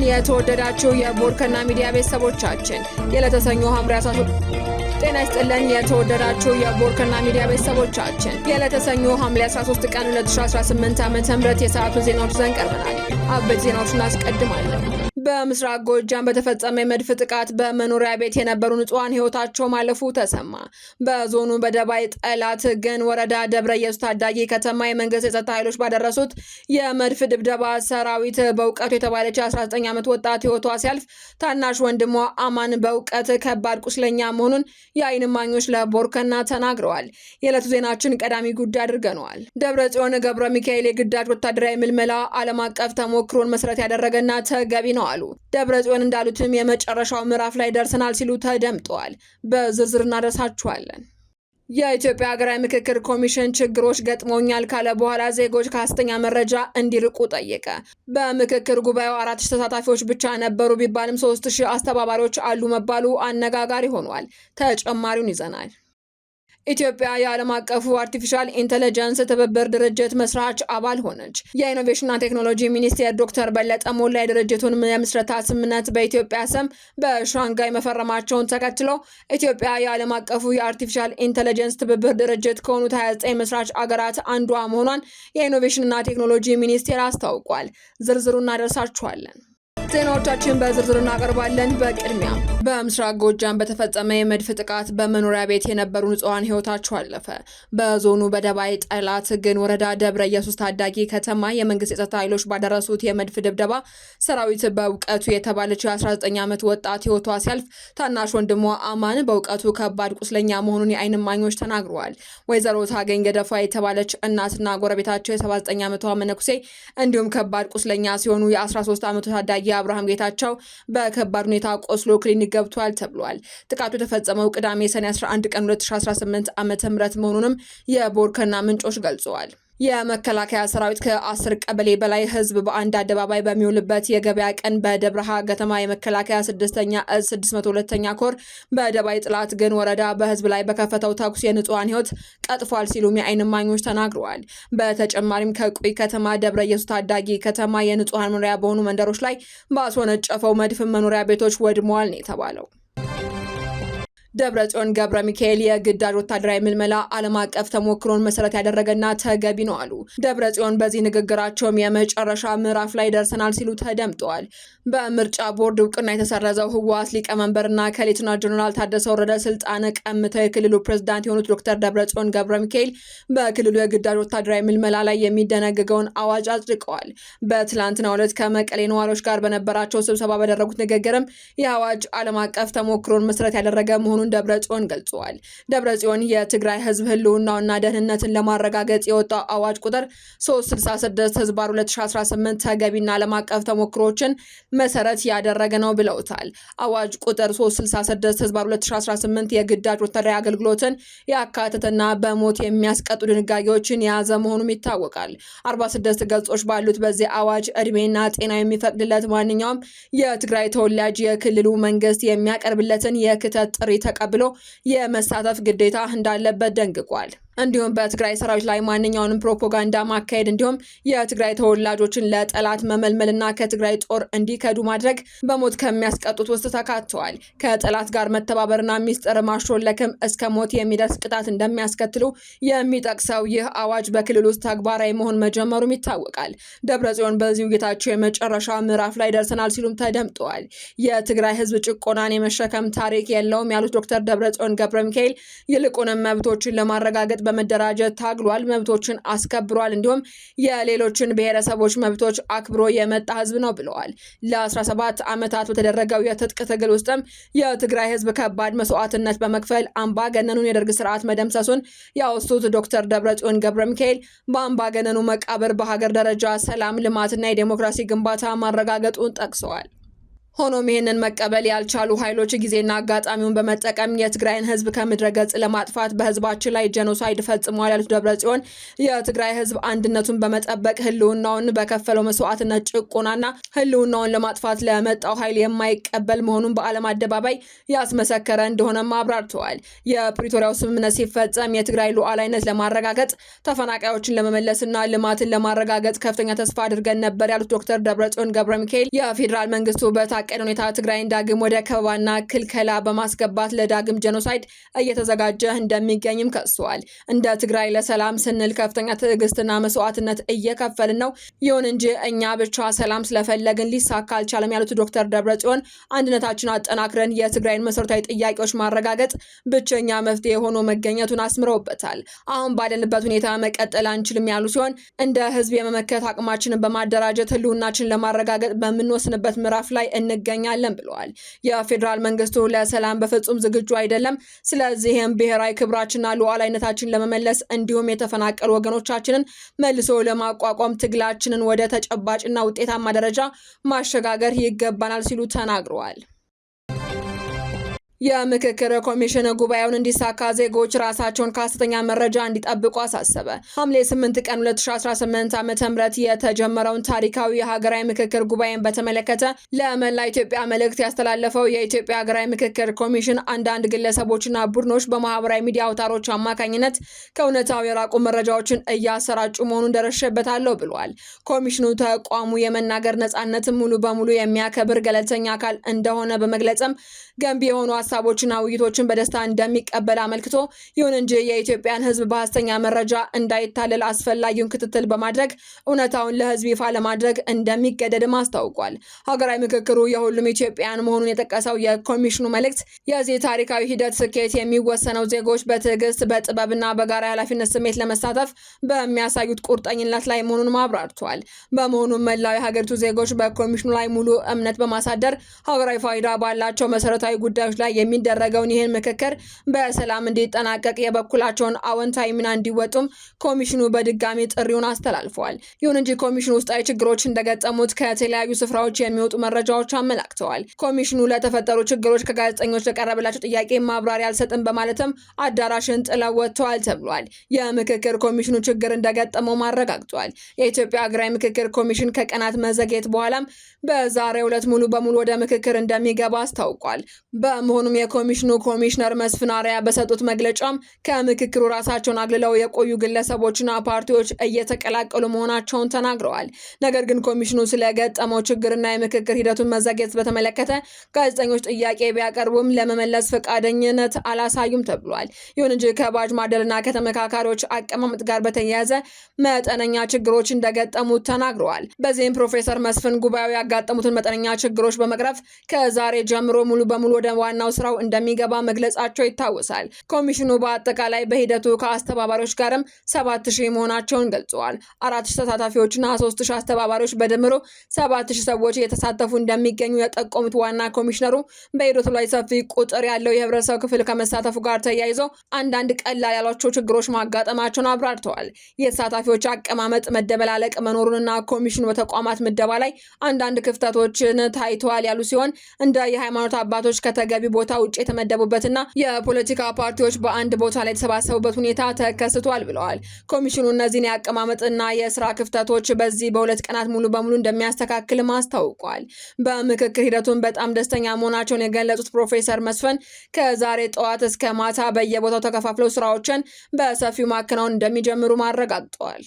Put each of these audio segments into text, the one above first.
የተወደዳችሁ የቦርከና ሚዲያ ቤተሰቦቻችን የለተሰኞ ሐምሌ 13 ጤና ይስጥልን። የተወደዳችሁ የቦርከና ሚዲያ ቤተሰቦቻችን የለተሰኞ ሐምሌ 13 ቀን 2018 ዓ.ም የሰዓቱን ዜናዎች ይዘን ቀርበናል። አበይት ዜናዎችን አስቀድማለን። በምስራቅ ጎጃም በተፈጸመ የመድፍ ጥቃት በመኖሪያ ቤት የነበሩ ንጹሃን ህይወታቸው ማለፉ ተሰማ። በዞኑ በደባይ ጠላት ግን ወረዳ ደብረ ኢየሱስ ታዳጊ ከተማ የመንግስት የጸጥታ ኃይሎች ባደረሱት የመድፍ ድብደባ ሰራዊት በእውቀቱ የተባለች 19 ዓመት ወጣት ህይወቷ ሲያልፍ ታናሽ ወንድሟ አማን በእውቀት ከባድ ቁስለኛ መሆኑን የዓይን እማኞች ለቦርከና ተናግረዋል። የዕለቱ ዜናችን ቀዳሚ ጉዳይ አድርገነዋል። ደብረጽዮን ገብረ ሚካኤል የግዳጅ ወታደራዊ ምልመላ ዓለም አቀፍ ተሞክሮን መሰረት ያደረገና ተገቢ ነው አሉ። ደብረጽዮን እንዳሉትም የመጨረሻው ምዕራፍ ላይ ደርሰናል ሲሉ ተደምጠዋል። በዝርዝር እናደርሳችኋለን። የኢትዮጵያ ሀገራዊ ምክክር ኮሚሽን ችግሮች ገጥመውኛል ካለ በኋላ ዜጎች ከሐሰተኛ መረጃ እንዲርቁ ጠየቀ። በምክክር ጉባኤው 4000 ተሳታፊዎች ብቻ ነበሩ ቢባልም 3000 አስተባባሪዎች አሉ መባሉ አነጋጋሪ ሆኗል። ተጨማሪውን ይዘናል። ኢትዮጵያ የዓለም አቀፉ አርቲፊሻል ኢንተለጀንስ ትብብር ድርጅት መስራች አባል ሆነች። የኢኖቬሽንና ቴክኖሎጂ ሚኒስቴር ዶክተር በለጠ ሞላ የድርጅቱን የምስረታ ስምምነት በኢትዮጵያ ስም በሻንጋይ መፈረማቸውን ተከትሎ ኢትዮጵያ የዓለም አቀፉ የአርቲፊሻል ኢንተለጀንስ ትብብር ድርጅት ከሆኑት 29 መስራች አገራት አንዷ መሆኗን የኢኖቬሽንና ቴክኖሎጂ ሚኒስቴር አስታውቋል። ዝርዝሩ እናደርሳችኋለን። ዜናዎቻችን በዝርዝር እናቀርባለን። በቅድሚያ በምስራቅ ጎጃም በተፈጸመ የመድፍ ጥቃት በመኖሪያ ቤት የነበሩ ንጹሃን ህይወታቸው አለፈ። በዞኑ በደባይ ጠላት ግን ወረዳ ደብረ ኢየሱስ ታዳጊ ከተማ የመንግስት የጸጥታ ኃይሎች ባደረሱት የመድፍ ድብደባ ሰራዊት በእውቀቱ የተባለች 19 ዓመት ወጣት ህይወቷ ሲያልፍ ታናሽ ወንድሟ አማን በእውቀቱ ከባድ ቁስለኛ መሆኑን የዓይን እማኞች ተናግረዋል። ወይዘሮ ታገኝ ገደፋ የተባለች እናትና ጎረቤታቸው የ79 ዓመቷ መነኩሴ እንዲሁም ከባድ ቁስለኛ ሲሆኑ የ13 ዓመቱ ታዳጊ አብርሃም ጌታቸው በከባድ ሁኔታ ቆስሎ ክሊኒክ ገብቷል ተብሏል። ጥቃቱ የተፈጸመው ቅዳሜ ሰኔ 11 ቀን 2018 ዓ.ም መሆኑንም የቦርከና ምንጮች ገልጸዋል። የመከላከያ ሰራዊት ከ10 ቀበሌ በላይ ህዝብ በአንድ አደባባይ በሚውልበት የገበያ ቀን በደብረሃ ከተማ የመከላከያ 6ኛ እዝ 602ኛ ኮር በደባይ ጥላት ግን ወረዳ በህዝብ ላይ በከፈተው ተኩስ የንጹሃን ህይወት ቀጥፏል ሲሉም የዓይን እማኞች ተናግረዋል። በተጨማሪም ከቁይ ከተማ ደብረ ኢየሱስ ታዳጊ ከተማ የንጹሃን መኖሪያ በሆኑ መንደሮች ላይ ባስወነጨፈው መድፍ መኖሪያ ቤቶች ወድመዋል ነው የተባለው። ደብረጽዮን ገብረ ሚካኤል የግዳጅ ወታደራዊ ምልመላ ዓለም አቀፍ ተሞክሮን መሰረት ያደረገና ተገቢ ነው አሉ። ደብረጽዮን በዚህ ንግግራቸውም የመጨረሻ ምዕራፍ ላይ ደርሰናል ሲሉ ተደምጠዋል። በምርጫ ቦርድ እውቅና የተሰረዘው ህወሓት ሊቀመንበርና ከሌተናል ጀነራል ታደሰ ወረደ ስልጣን ቀምተው የክልሉ ፕሬዝዳንት የሆኑት ዶክተር ደብረጽዮን ገብረ ሚካኤል በክልሉ የግዳጅ ወታደራዊ ምልመላ ላይ የሚደነግገውን አዋጅ አጽድቀዋል። በትላንትናው ዕለት ከመቀሌ ነዋሪዎች ጋር በነበራቸው ስብሰባ ባደረጉት ንግግርም የአዋጅ ዓለም አቀፍ ተሞክሮን መሰረት ያደረገ መሆኑን ደብረጽዮን ገልጸዋል። ደብረጽዮን የትግራይ ህዝብ ህልውናውና ደህንነትን ለማረጋገጥ የወጣው አዋጅ ቁጥር 366/2018 ተገቢና ዓለም አቀፍ ተሞክሮችን መሰረት ያደረገ ነው ብለውታል። አዋጅ ቁጥር 366/2018 የግዳጅ ወታደራዊ አገልግሎትን ያካተተና በሞት የሚያስቀጡ ድንጋጌዎችን የያዘ መሆኑም ይታወቃል። 46 ገጾች ባሉት በዚህ አዋጅ እድሜና ጤና የሚፈቅድለት ማንኛውም የትግራይ ተወላጅ የክልሉ መንግስት የሚያቀርብለትን የክተት ጥሪ ተቀብሎ የመሳተፍ ግዴታ እንዳለበት ደንግጓል። እንዲሁም በትግራይ ሰራዊት ላይ ማንኛውንም ፕሮፓጋንዳ ማካሄድ እንዲሁም የትግራይ ተወላጆችን ለጠላት መመልመልና ከትግራይ ጦር እንዲከዱ ማድረግ በሞት ከሚያስቀጡት ውስጥ ተካተዋል። ከጠላት ጋር መተባበርና ሚስጥር ማሾለክም እስከ ሞት የሚደርስ ቅጣት እንደሚያስከትሉ የሚጠቅሰው ይህ አዋጅ በክልል ውስጥ ተግባራዊ መሆን መጀመሩም ይታወቃል። ደብረጽዮን በዚህ ውይይታቸው የመጨረሻ ምዕራፍ ላይ ደርሰናል ሲሉም ተደምጠዋል። የትግራይ ህዝብ ጭቆናን የመሸከም ታሪክ የለውም ያሉት ዶክተር ደብረጽዮን ገብረ ሚካኤል ይልቁንም መብቶችን ለማረጋገጥ በመደራጀት ታግሏል፣ መብቶችን አስከብሯል፣ እንዲሁም የሌሎችን ብሔረሰቦች መብቶች አክብሮ የመጣ ህዝብ ነው ብለዋል። ለ17 ዓመታት በተደረገው የትጥቅ ትግል ውስጥም የትግራይ ህዝብ ከባድ መስዋዕትነት በመክፈል አምባገነኑን የደርግ ስርዓት መደምሰሱን ያወሱት ዶክተር ደብረጽዮን ገብረ ሚካኤል በአምባገነኑ መቃብር በሀገር ደረጃ ሰላም፣ ልማትና የዴሞክራሲ ግንባታ ማረጋገጡን ጠቅሰዋል። ሆኖም ይህንን መቀበል ያልቻሉ ኃይሎች ጊዜና አጋጣሚውን በመጠቀም የትግራይን ህዝብ ከምድረ ገጽ ለማጥፋት በህዝባችን ላይ ጄኖሳይድ ፈጽመዋል ያሉት ደብረጽዮን የትግራይ ህዝብ አንድነቱን በመጠበቅ ህልውናውን በከፈለው መስዋዕትነት ጭቆናና ህልውናውን ለማጥፋት ለመጣው ኃይል የማይቀበል መሆኑን በዓለም አደባባይ ያስመሰከረ እንደሆነም አብራርተዋል። የፕሪቶሪያው ስምምነት ሲፈጸም የትግራይ ሉዓላዊነት ለማረጋገጥ ተፈናቃዮችን ለመመለስና ልማትን ለማረጋገጥ ከፍተኛ ተስፋ አድርገን ነበር ያሉት ዶክተር ደብረጽዮን ገብረ ሚካኤል የፌዴራል መንግስቱ በታቀደ ሁኔታ ትግራይን ዳግም ወደ ከበባና ክልከላ በማስገባት ለዳግም ጄኖሳይድ እየተዘጋጀ እንደሚገኝም ከሰዋል። እንደ ትግራይ ለሰላም ስንል ከፍተኛ ትዕግስትና መስዋዕትነት እየከፈልን ነው። ይሁን እንጂ እኛ ብቻ ሰላም ስለፈለግን ሊሳካ አልቻለም ያሉት ዶክተር ደብረጽዮን አንድነታችን አጠናክረን የትግራይን መሰረታዊ ጥያቄዎች ማረጋገጥ ብቸኛ መፍትሄ ሆኖ መገኘቱን አስምረውበታል። አሁን ባለንበት ሁኔታ መቀጠል አንችልም ያሉ ሲሆን እንደ ህዝብ የመመከት አቅማችንን በማደራጀት ህልውናችንን ለማረጋገጥ በምንወስንበት ምዕራፍ ላይ እንገኛለን ብለዋል። የፌዴራል መንግስቱ ለሰላም በፍጹም ዝግጁ አይደለም። ስለዚህም ብሔራዊ ክብራችንና ሉዓላዊነታችንን ለመመለስ እንዲሁም የተፈናቀሉ ወገኖቻችንን መልሶ ለማቋቋም ትግላችንን ወደ ተጨባጭና ውጤታማ ደረጃ ማሸጋገር ይገባናል ሲሉ ተናግረዋል። የምክክር ኮሚሽን ጉባኤውን እንዲሳካ ዜጎች ራሳቸውን ከሐሰተኛ መረጃ እንዲጠብቁ አሳሰበ። ሐምሌ 8 ቀን 2018 ዓ.ም የተጀመረውን ታሪካዊ የሀገራዊ ምክክር ጉባኤን በተመለከተ ለመላ ኢትዮጵያ መልእክት ያስተላለፈው የኢትዮጵያ ሀገራዊ ምክክር ኮሚሽን አንዳንድ ግለሰቦችና ቡድኖች በማህበራዊ ሚዲያ አውታሮች አማካኝነት ከእውነታው የራቁ መረጃዎችን እያሰራጩ መሆኑን ደርሼበታለሁ ብሏል። ኮሚሽኑ ተቋሙ የመናገር ነጻነትን ሙሉ በሙሉ የሚያከብር ገለልተኛ አካል እንደሆነ በመግለጽም ገንቢ የሆኑ ሀሳቦችና ውይይቶችን በደስታ እንደሚቀበል አመልክቶ ይሁን እንጂ የኢትዮጵያን ሕዝብ በሐሰተኛ መረጃ እንዳይታለል አስፈላጊውን ክትትል በማድረግ እውነታውን ለሕዝብ ይፋ ለማድረግ እንደሚገደድም አስታውቋል። ሀገራዊ ምክክሩ የሁሉም ኢትዮጵያን መሆኑን የጠቀሰው የኮሚሽኑ መልእክት የዚህ ታሪካዊ ሂደት ስኬት የሚወሰነው ዜጎች በትዕግስት በጥበብና በጋራ ኃላፊነት ስሜት ለመሳተፍ በሚያሳዩት ቁርጠኝነት ላይ መሆኑን አብራርተዋል። በመሆኑም መላው የሀገሪቱ ዜጎች በኮሚሽኑ ላይ ሙሉ እምነት በማሳደር ሀገራዊ ፋይዳ ባላቸው መሰረታዊ ጉዳዮች ላይ የሚደረገውን ይህን ምክክር በሰላም እንዲጠናቀቅ የበኩላቸውን አዎንታዊ ሚና እንዲወጡም ኮሚሽኑ በድጋሚ ጥሪውን አስተላልፈዋል። ይሁን እንጂ ኮሚሽኑ ውስጣዊ ችግሮች እንደገጠሙት ከተለያዩ ስፍራዎች የሚወጡ መረጃዎች አመላክተዋል። ኮሚሽኑ ለተፈጠሩ ችግሮች ከጋዜጠኞች ለቀረበላቸው ጥያቄ ማብራሪያ አልሰጥም በማለትም አዳራሽን ጥለው ወጥተዋል ተብሏል። የምክክር ኮሚሽኑ ችግር እንደገጠመው አረጋግጧል። የኢትዮጵያ ሀገራዊ ምክክር ኮሚሽን ከቀናት መዘግየት በኋላም በዛሬው ዕለት ሙሉ በሙሉ ወደ ምክክር እንደሚገባ አስታውቋል። በመሆኑም የኮሚሽኑ ኮሚሽነር መስፍን አርአያ በሰጡት መግለጫም ከምክክሩ ራሳቸውን አግልለው የቆዩ ግለሰቦችና ፓርቲዎች እየተቀላቀሉ መሆናቸውን ተናግረዋል። ነገር ግን ኮሚሽኑ ስለገጠመው ችግርና የምክክር ሂደቱን መዘግየት በተመለከተ ጋዜጠኞች ጥያቄ ቢያቀርቡም ለመመለስ ፈቃደኝነት አላሳዩም ተብሏል። ይሁን እንጂ ከባጅ ማደልና ከተመካካሪዎች አቀማመጥ ጋር በተያያዘ መጠነኛ ችግሮች እንደገጠሙት ተናግረዋል። በዚህም ፕሮፌሰር መስፍን ጉባኤው ያጋጠሙትን መጠነኛ ችግሮች በመቅረፍ ከዛሬ ጀምሮ ሙሉ በሙሉ ወደ ዋናው ስራው እንደሚገባ መግለጻቸው ይታወሳል። ኮሚሽኑ በአጠቃላይ በሂደቱ ከአስተባባሪዎች ጋርም 7000 መሆናቸውን ገልጸዋል። 4000 ተሳታፊዎችና 3000 አስተባባሪዎች በድምሩ 7000 ሰዎች እየተሳተፉ እንደሚገኙ የጠቆሙት ዋና ኮሚሽነሩ በሂደቱ ላይ ሰፊ ቁጥር ያለው የህብረተሰብ ክፍል ከመሳተፉ ጋር ተያይዞ አንዳንድ ቀላል ያሏቸው ችግሮች ማጋጠማቸውን አብራርተዋል። የተሳታፊዎች አቀማመጥ መደበላለቅ መኖሩንና ኮሚሽኑ በተቋማት ምደባ ላይ አንዳንድ ክፍተቶችን ታይተዋል ያሉ ሲሆን እንደ የሃይማኖት አባቶች ከተገቢ ቦታ ውጭ የተመደቡበትና የፖለቲካ ፓርቲዎች በአንድ ቦታ ላይ የተሰባሰቡበት ሁኔታ ተከስቷል ብለዋል። ኮሚሽኑ እነዚህን የአቀማመጥና የስራ ክፍተቶች በዚህ በሁለት ቀናት ሙሉ በሙሉ እንደሚያስተካክልም አስታውቋል። በምክክር ሂደቱን በጣም ደስተኛ መሆናቸውን የገለጹት ፕሮፌሰር መስፍን ከዛሬ ጠዋት እስከ ማታ በየቦታው ተከፋፍለው ስራዎችን በሰፊው ማከናወን እንደሚጀምሩ አረጋግጠዋል።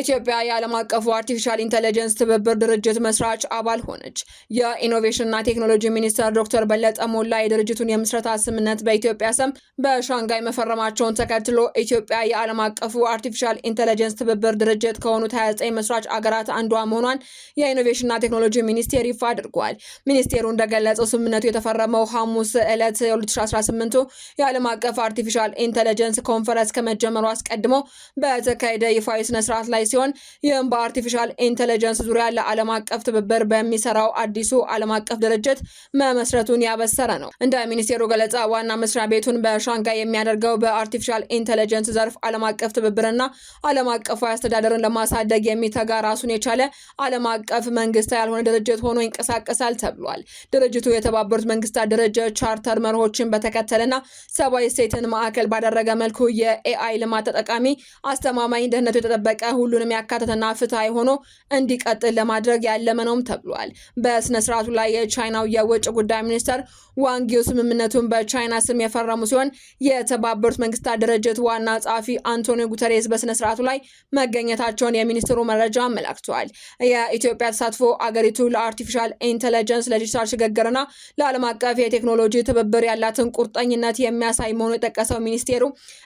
ኢትዮጵያ የዓለም አቀፉ አርቲፊሻል ኢንተለጀንስ ትብብር ድርጅት መስራች አባል ሆነች። የኢኖቬሽንና ቴክኖሎጂ ሚኒስትር ዶክተር በለጠ ሞላ የድርጅቱን የምስረታ ስምምነት በኢትዮጵያ ስም በሻንጋይ መፈረማቸውን ተከትሎ ኢትዮጵያ የዓለም አቀፉ አርቲፊሻል ኢንተለጀንስ ትብብር ድርጅት ከሆኑት 29 መስራች አገራት አንዷ መሆኗን የኢኖቬሽንና ቴክኖሎጂ ሚኒስቴር ይፋ አድርጓል። ሚኒስቴሩ እንደገለጸው ስምምነቱ የተፈረመው ሐሙስ ዕለት 2018 የዓለም አቀፍ አርቲፊሻል ኢንተለጀንስ ኮንፈረንስ ከመጀመሩ አስቀድሞ በተካሄደ ይፋዊ ስነ ስርዓት ላይ ሲሆን ይህም በአርቲፊሻል ኢንተለጀንስ ዙሪያ ለዓለም አቀፍ ትብብር በሚሰራው አዲሱ ዓለም አቀፍ ድርጅት መመስረቱን ያበሰረ ነው። እንደ ሚኒስቴሩ ገለጻ ዋና መስሪያ ቤቱን በሻንጋይ የሚያደርገው በአርቲፊሻል ኢንተለጀንስ ዘርፍ ዓለም አቀፍ ትብብርና ዓለም አቀፋዊ አስተዳደርን ለማሳደግ የሚተጋ ራሱን የቻለ ዓለም አቀፍ መንግስታዊ ያልሆነ ድርጅት ሆኖ ይንቀሳቀሳል ተብሏል። ድርጅቱ የተባበሩት መንግስታት ድርጅት ቻርተር መርሆችን በተከተለና ሰብአዊ እሴትን ማዕከል ባደረገ መልኩ የኤአይ ልማት ተጠቃሚ፣ አስተማማኝ፣ ደህንነቱ የተጠበቀ፣ ሁሉንም ያካተተና ፍትሃዊ ሆኖ እንዲቀጥል ለማድረግ ያለመ ነውም ተብሏል። በስነ ስርዓቱ ላይ የቻይናው የውጭ ጉዳይ ሚኒስተር ዋንጊው ስምምነቱን በቻይና ስም የፈረሙ ሲሆን የተባበሩት መንግስታት ድርጅት ዋና ጸሐፊ አንቶኒዮ ጉተሬስ በስነ ስርዓቱ ላይ መገኘታቸውን የሚኒስትሩ መረጃ አመላክቷል። የኢትዮጵያ ተሳትፎ አገሪቱ ለአርቲፊሻል ኢንተለጀንስ፣ ለዲጂታል ሽግግርና ለዓለም አቀፍ የቴክኖሎጂ ትብብር ያላትን ቁርጠኝነት የሚያሳይ መሆኑ የጠቀሰው ሚኒስቴሩ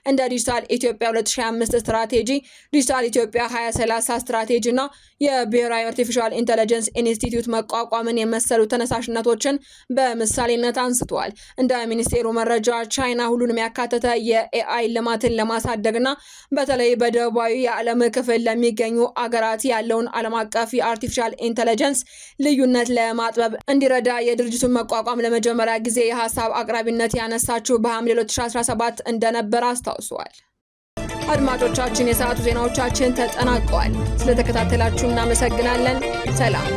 እንደ ዲጂታል ኢትዮጵያ 2025 ስትራቴጂ፣ ዲጂታል ኢትዮጵያ 2030 ስትራቴጂና የብሔራዊ አርቲፊሻል ኢንተለጀንስ ኢንስቲትዩት መቋቋምን የመሰሉ ተነሳሽነቶችን በምሳሌነት አንስተዋል። እንደ ሚኒስቴሩ መረጃ ቻይና ሁሉንም ያካተተ የኤአይ ልማትን ለማሳደግና በተለይ በደቡባዊ የዓለም ክፍል ለሚገኙ አገራት ያለውን ዓለም አቀፍ የአርቲፊሻል ኢንተለጀንስ ልዩነት ለማጥበብ እንዲረዳ የድርጅቱን መቋቋም ለመጀመሪያ ጊዜ የሀሳብ አቅራቢነት ያነሳችው በሐምሌ 2017 እንደነበር አስታውሰዋል። አድማጮቻችን፣ የሰዓቱ ዜናዎቻችን ተጠናቀዋል። ስለተከታተላችሁ እናመሰግናለን። ሰላም።